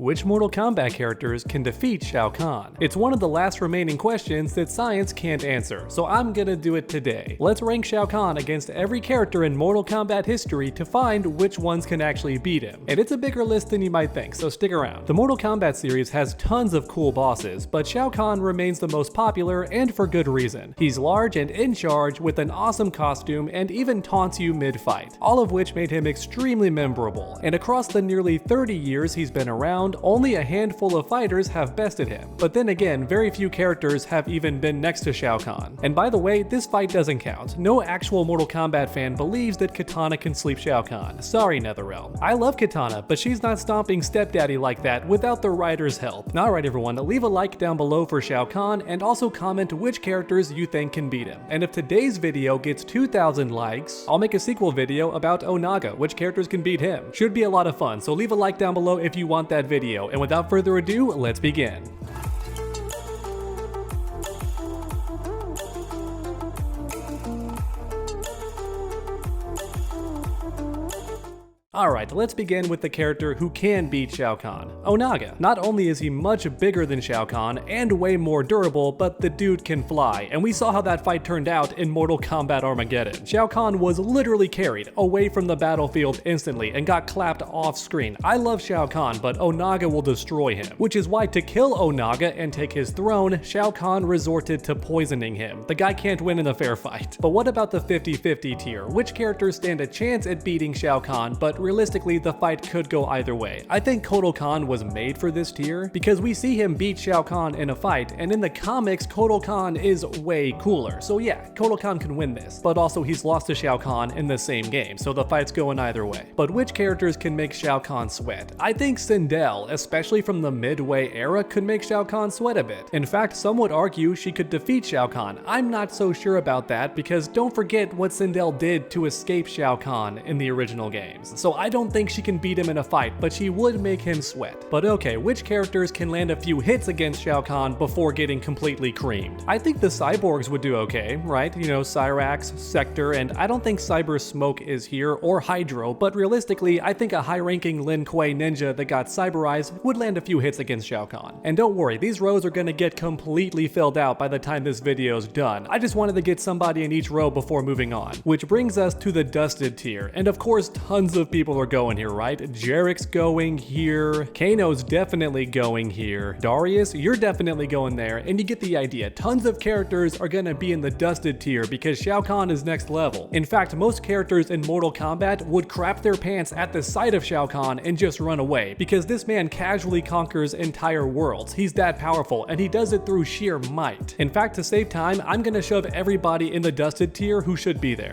Which Mortal Kombat characters can defeat Shao Kahn? It's one of the last remaining questions that science can't answer, so I'm gonna do it today. Let's rank Shao Kahn against every character in Mortal Kombat history to find which ones can actually beat him. And it's a bigger list than you might think, so stick around. The Mortal Kombat series has tons of cool bosses, but Shao Kahn remains the most popular, and for good reason. He's large and in charge with an awesome costume and even taunts you mid-fight, all of which made him extremely memorable. And across the nearly 30 years he's been around, only a handful of fighters have bested him. But then again, very few characters have even been next to Shao Kahn. And by the way, this fight doesn't count. No actual Mortal Kombat fan believes that Kitana can sleep Shao Kahn. Sorry, NetherRealm. I love Kitana, but she's not stomping stepdaddy like that without the writer's help. Alright everyone, leave a like down below for Shao Kahn and also comment which characters you think can beat him. And if today's video gets 2,000 likes, I'll make a sequel video about Onaga, which characters can beat him. Should be a lot of fun, so leave a like down below if you want that video. And without further ado, let's begin. Alright, let's begin with the character who can beat Shao Kahn, Onaga. Not only is he much bigger than Shao Kahn and way more durable, but the dude can fly, and we saw how that fight turned out in Mortal Kombat Armageddon. Shao Kahn was literally carried away from the battlefield instantly and got clapped off screen. I love Shao Kahn, but Onaga will destroy him, which is why to kill Onaga and take his throne, Shao Kahn resorted to poisoning him. The guy can't win in a fair fight. But what about the 50-50 tier? Which characters stand a chance at beating Shao Kahn, but realistically, the fight could go either way. I think Kotal Kahn was made for this tier because we see him beat Shao Kahn in a fight, and in the comics, Kotal Kahn is way cooler. So yeah, Kotal Kahn can win this, but also he's lost to Shao Kahn in the same game, so the fight's going either way. But which characters can make Shao Kahn sweat? I think Sindel, especially from the Midway era, could make Shao Kahn sweat a bit. In fact, some would argue she could defeat Shao Kahn. I'm not so sure about that because don't forget what Sindel did to escape Shao Kahn in the original games. So I don't think she can beat him in a fight, but she would make him sweat. But okay, which characters can land a few hits against Shao Kahn before getting completely creamed? I think the cyborgs would do okay, right? You know, Cyrax, Sector, and I don't think Cyber Smoke is here, or Hydro, but realistically, I think a high-ranking Lin Kuei ninja that got cyberized would land a few hits against Shao Kahn. And don't worry, these rows are gonna get completely filled out by the time this video's done. I just wanted to get somebody in each row before moving on. Which brings us to the Dusted tier, and of course, tons of people are going here, right? Jarek's going here, Kano's definitely going here, Darius, you're definitely going there, and you get the idea. Tons of characters are gonna be in the Dusted tier because Shao Kahn is next level. In fact, most characters in Mortal Kombat would crap their pants at the sight of Shao Kahn and just run away, because this man casually conquers entire worlds. He's that powerful, and he does it through sheer might. In fact, to save time, I'm gonna shove everybody in the Dusted tier who should be there.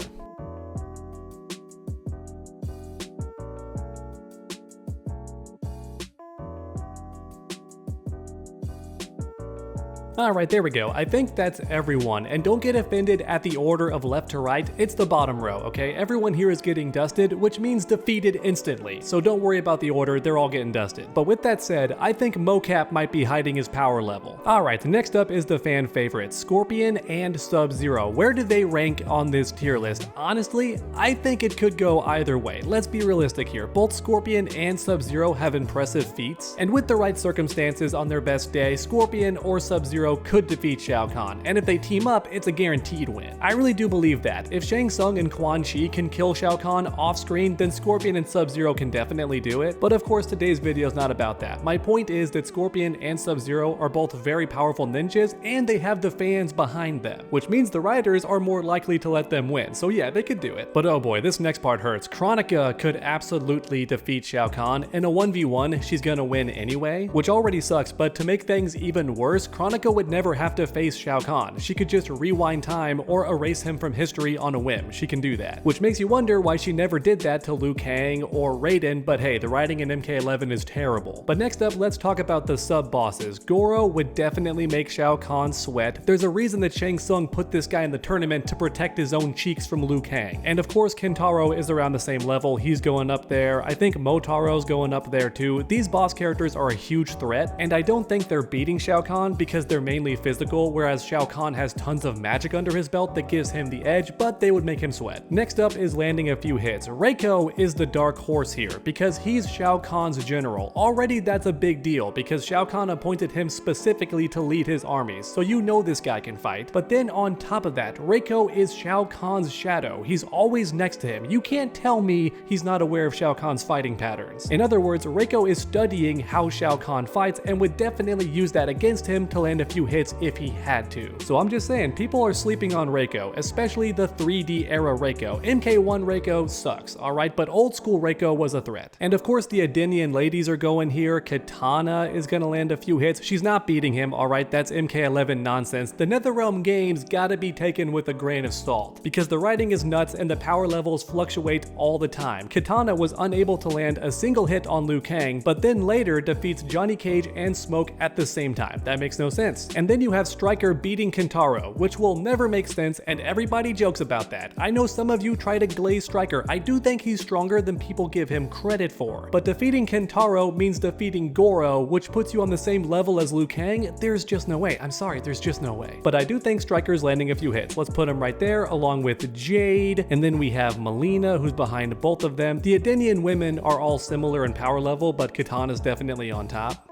Alright, there we go. I think that's everyone, and don't get offended at the order of left to right, it's the bottom row, okay? Everyone here is getting dusted, which means defeated instantly, so don't worry about the order, they're all getting dusted. But with that said, I think Mocap might be hiding his power level. Alright, next up is the fan favorites, Scorpion and Sub-Zero. Where do they rank on this tier list? Honestly, I think it could go either way. Let's be realistic here. Both Scorpion and Sub-Zero have impressive feats, and with the right circumstances on their best day, Scorpion or Sub-Zero could defeat Shao Kahn, and if they team up, it's a guaranteed win. I really do believe that. If Shang Tsung and Quan Chi can kill Shao Kahn off screen, then Scorpion and Sub-Zero can definitely do it, but of course today's video is not about that. My point is that Scorpion and Sub-Zero are both very powerful ninjas, and they have the fans behind them, which means the writers are more likely to let them win, so yeah, they could do it. But oh boy, this next part hurts. Chronica could absolutely defeat Shao Kahn. In a 1v1, she's gonna win anyway, which already sucks, but to make things even worse, Chronica would never have to face Shao Kahn. She could just rewind time or erase him from history on a whim. She can do that. Which makes you wonder why she never did that to Liu Kang or Raiden, but hey, the writing in MK11 is terrible. But next up, let's talk about the sub-bosses. Goro would definitely make Shao Kahn sweat. There's a reason that Shang Tsung put this guy in the tournament to protect his own cheeks from Liu Kang. And of course, Kentaro is around the same level. He's going up there. I think Motaro's going up there too. These boss characters are a huge threat, and I don't think they're beating Shao Kahn because they're mainly physical, whereas Shao Kahn has tons of magic under his belt that gives him the edge, but they would make him sweat. Next up is landing a few hits. Reiko is the dark horse here, because he's Shao Kahn's general. Already that's a big deal, because Shao Kahn appointed him specifically to lead his armies, so you know this guy can fight. But then on top of that, Reiko is Shao Kahn's shadow. He's always next to him. You can't tell me he's not aware of Shao Kahn's fighting patterns. In other words, Reiko is studying how Shao Kahn fights and would definitely use that against him to land a few hits if he had to. So I'm just saying, people are sleeping on Reiko, especially the 3D era Reiko. MK1 Reiko sucks, alright, but old school Reiko was a threat. And of course the Edenian ladies are going here. Katana is gonna land a few hits. She's not beating him, alright, that's MK11 nonsense. The NetherRealm games gotta be taken with a grain of salt, because the writing is nuts and the power levels fluctuate all the time. Katana was unable to land a single hit on Liu Kang, but then later defeats Johnny Cage and Smoke at the same time. That makes no sense. And then you have Stryker beating Kentaro, which will never make sense, and everybody jokes about that. I know some of you try to glaze Stryker. I do think he's stronger than people give him credit for. But defeating Kentaro means defeating Goro, which puts you on the same level as Liu Kang. There's just no way. I'm sorry, there's just no way. But I do think Stryker's landing a few hits. Let's put him right there, along with Jade. And then we have Melina, who's behind both of them. The Edenian women are all similar in power level, but Katana's definitely on top.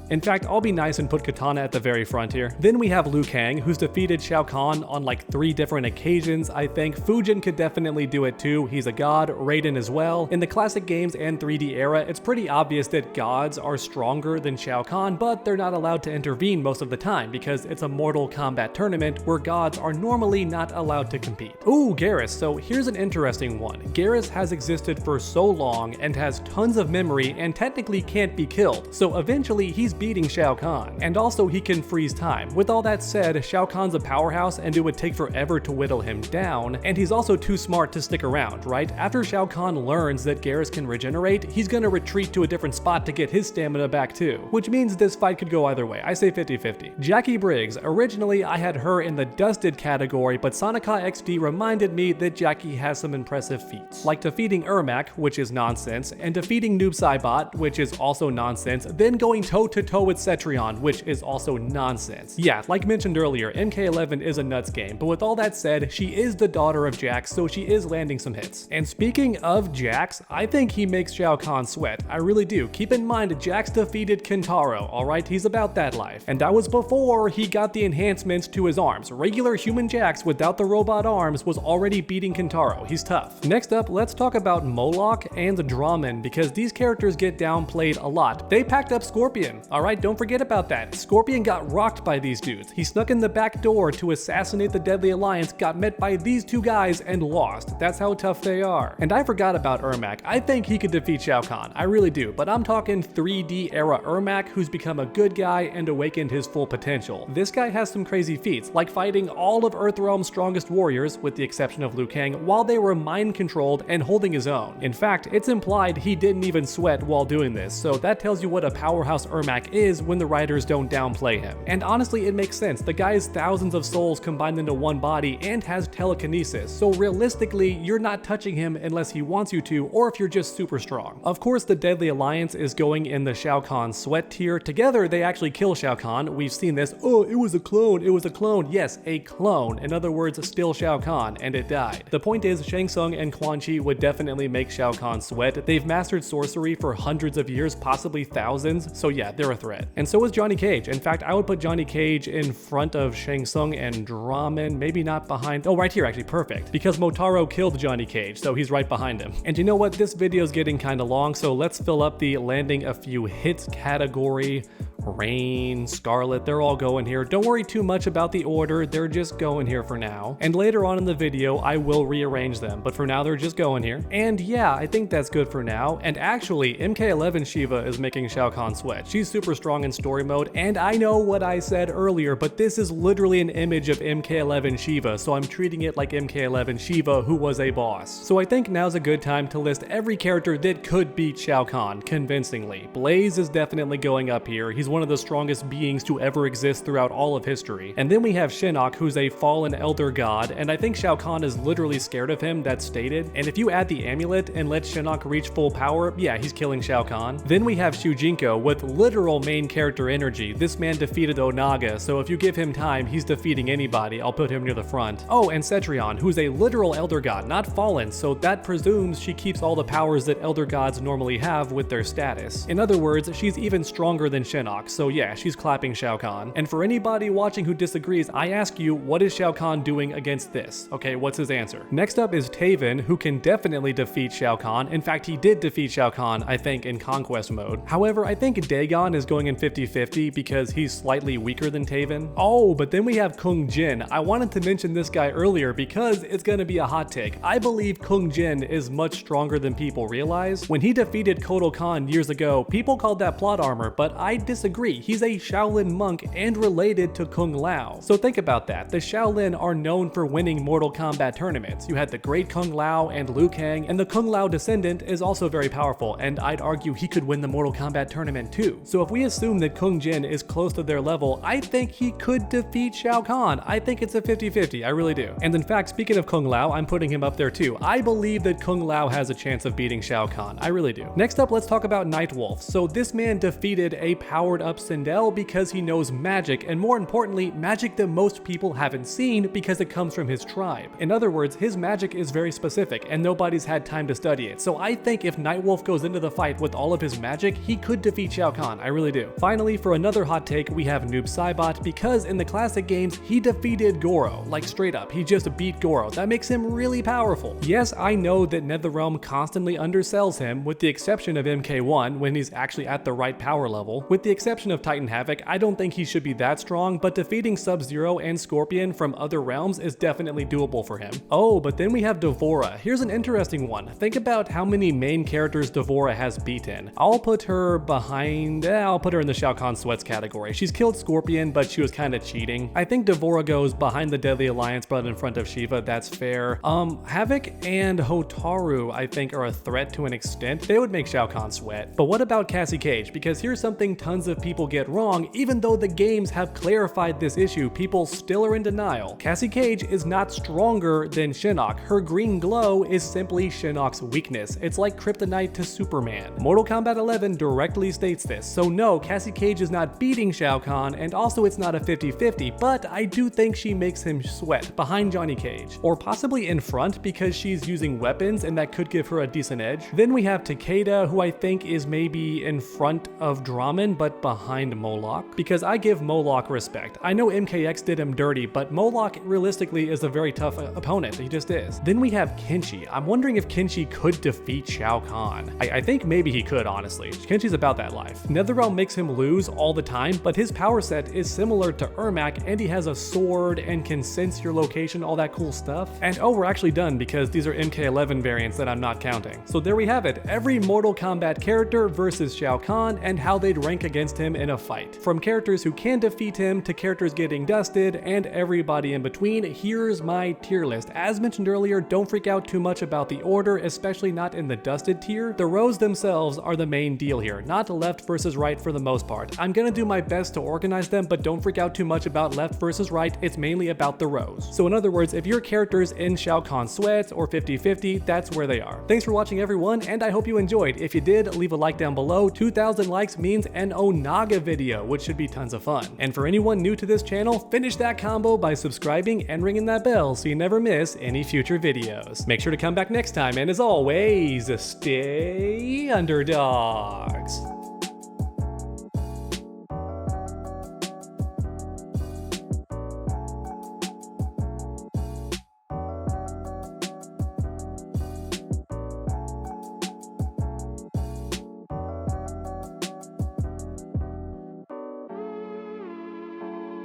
In fact, I'll be nice and put Katana at the very front here. Then we have Liu Kang, who's defeated Shao Kahn on like 3 different occasions, I think. Fujin could definitely do it too. He's a god. Raiden as well. In the classic games and 3D era, it's pretty obvious that gods are stronger than Shao Kahn, but they're not allowed to intervene most of the time because it's a Mortal Kombat tournament where gods are normally not allowed to compete. Ooh, Garrus. So here's an interesting one. Garrus has existed for so long and has tons of memory and technically can't be killed. So eventually he's beating Shao Kahn. And also he can freeze time. With all that said, Shao Kahn's a powerhouse and it would take forever to whittle him down, and he's also too smart to stick around, right? After Shao Kahn learns that Garrus can regenerate, he's gonna retreat to a different spot to get his stamina back too, which means this fight could go either way. I say 50-50. Jackie Briggs. Originally I had her in the dusted category, but Sonica XD reminded me that Jackie has some impressive feats, like defeating Ermac, which is nonsense, and defeating Noob Saibot, which is also nonsense, then going toe-to-toe with Cetrion, which is also nonsense. Yeah, like mentioned earlier, MK11 is a nuts game, but with all that said, she is the daughter of Jax, so she is landing some hits. And speaking of Jax, I think he makes Shao Kahn sweat. I really do. Keep in mind, Jax defeated Kentaro, alright? He's about that life. And that was before he got the enhancements to his arms. Regular human Jax without the robot arms was already beating Kentaro. He's tough. Next up, let's talk about Moloch and Draman, because these characters get downplayed a lot. They packed up Scorpion. Alright, don't forget about that. Scorpion got rocked by these dudes. He snuck in the back door to assassinate the Deadly Alliance, got met by these 2 guys, and lost. That's how tough they are. And I forgot about Ermac. I think he could defeat Shao Kahn. I really do. But I'm talking 3D era Ermac, who's become a good guy and awakened his full potential. This guy has some crazy feats, like fighting all of Earthrealm's strongest warriors, with the exception of Liu Kang, while they were mind controlled and holding his own. In fact, it's implied he didn't even sweat while doing this, so that tells you what a powerhouse Ermac is when the writers don't downplay him. And honestly, it makes sense. The guy has thousands of souls combined into one body and has telekinesis, so realistically, you're not touching him unless he wants you to, or if you're just super strong. Of course, the Deadly Alliance is going in the Shao Kahn sweat tier. Together, they actually kill Shao Kahn. We've seen this. Oh, it was a clone. It was a clone. Yes, a clone. In other words, still Shao Kahn, and it died. The point is, Shang Tsung and Quan Chi would definitely make Shao Kahn sweat. They've mastered sorcery for hundreds of years, possibly thousands, so yeah, they're a threat. And so is Johnny Cage. In fact, I would put Johnny Cage in front of Shang Tsung and Draman, maybe not behind. Oh, right here, actually, perfect. Because Motaro killed Johnny Cage, so he's right behind him. And you know what? This video is getting kind of long, so let's fill up the landing a few hits category. Rain, Scarlet, they're all going here. Don't worry too much about the order, they're just going here for now. And later on in the video, I will rearrange them, but for now they're just going here. And yeah, I think that's good for now. And actually, MK11 Shiva is making Shao Kahn sweat. She's super strong in story mode, and I know what I said earlier, but this is literally an image of MK11 Shiva, so I'm treating it like MK11 Shiva, who was a boss. So I think now's a good time to list every character that could beat Shao Kahn convincingly. Blaze is definitely going up here. He's one one of the strongest beings to ever exist throughout all of history. And then we have Shinnok, who's a fallen elder god, and I think Shao Kahn is literally scared of him, that's stated. And if you add the amulet and let Shinnok reach full power, yeah, he's killing Shao Kahn. Then we have Shujinko with literal main character energy. This man defeated Onaga, so if you give him time, he's defeating anybody. I'll put him near the front. Oh, and Cetrion, who's a literal elder god, not fallen, so that presumes she keeps all the powers that elder gods normally have with their status. In other words, she's even stronger than Shinnok, so yeah, she's clapping Shao Kahn. And for anybody watching who disagrees, I ask you, what is Shao Kahn doing against this? Okay, what's his answer? Next up is Taven, who can definitely defeat Shao Kahn. In fact, he did defeat Shao Kahn, I think, in Conquest mode. However, I think Dagon is going in 50-50 because he's slightly weaker than Taven. Oh, but then we have Kung Jin. I wanted to mention this guy earlier because it's gonna be a hot take. I believe Kung Jin is much stronger than people realize. When he defeated Kotal Khan years ago, people called that plot armor, but I disagree. He's a Shaolin monk and related to Kung Lao. So think about that. The Shaolin are known for winning Mortal Kombat tournaments. You had the great Kung Lao and Liu Kang, and the Kung Lao descendant is also very powerful, and I'd argue he could win the Mortal Kombat tournament too. So if we assume that Kung Jin is close to their level, I think he could defeat Shao Kahn. I think it's a 50-50, I really do. And in fact, speaking of Kung Lao, I'm putting him up there too. I believe that Kung Lao has a chance of beating Shao Kahn. I really do. Next up, let's talk about Nightwolf. So this man defeated a powered up Sindel because he knows magic, and more importantly, magic that most people haven't seen because it comes from his tribe. In other words, his magic is very specific and nobody's had time to study it. So I think if Nightwolf goes into the fight with all of his magic, he could defeat Shao Kahn. I really do. Finally, for another hot take, we have Noob Saibot because in the classic games, he defeated Goro. Like straight up, he just beat Goro. That makes him really powerful. Yes, I know that NetherRealm constantly undersells him, with the exception of MK1 when he's actually at the right power level. With the exception of Titan Havoc, I don't think he should be that strong, but defeating Sub-Zero and Scorpion from other realms is definitely doable for him. Oh, but then we have D'Vorah. Here's an interesting one. Think about how many main characters D'Vorah has beaten. I'll put her in the Shao Kahn Sweats category. She's killed Scorpion, but she was kind of cheating. I think D'Vorah goes behind the Deadly Alliance but in front of Shiva, that's fair. Havoc and Hotaru, I think, are a threat to an extent. They would make Shao Kahn sweat. But what about Cassie Cage? Because here's something tons of people get wrong. Even though the games have clarified this issue, people still are in denial. Cassie Cage is not stronger than Shinnok. Her green glow is simply Shinnok's weakness. It's like kryptonite to Superman. Mortal Kombat 11 directly states this. So no, Cassie Cage is not beating Shao Kahn, and also it's not a 50-50, but I do think she makes him sweat behind Johnny Cage. Or possibly in front because she's using weapons and that could give her a decent edge. Then we have Takeda, who I think is maybe in front of Draman but behind Moloch, because I give Moloch respect. I know MKX did him dirty, but Moloch realistically is a very tough opponent. He just is. Then we have Kenshi. I'm wondering if Kenshi could defeat Shao Kahn. I think maybe he could, honestly. Kenshi's about that life. NetherRealm makes him lose all the time, but his power set is similar to Ermac, and he has a sword and can sense your location, all that cool stuff. And oh, we're actually done because these are MK11 variants that I'm not counting. So there we have it. Every Mortal Kombat character versus Shao Kahn and how they'd rank against him in a fight. From characters who can defeat him to characters getting dusted and everybody in between, here's my tier list. As mentioned earlier, don't freak out too much about the order, especially not in the dusted tier. The rows themselves are the main deal here, not left versus right for the most part. I'm gonna do my best to organize them, but don't freak out too much about left versus right. It's mainly about the rows. So in other words, if your character's in Shao Kahn Sweats or 50-50, that's where they are. Thanks for watching, everyone, and I hope you enjoyed. If you did, leave a like down below. 2,000 likes means an Onaga video, which should be tons of fun. And for anyone new to this channel, finish that combo by subscribing and ringing that bell so you never miss any future videos. Make sure to come back next time, and as always, stay underdogs.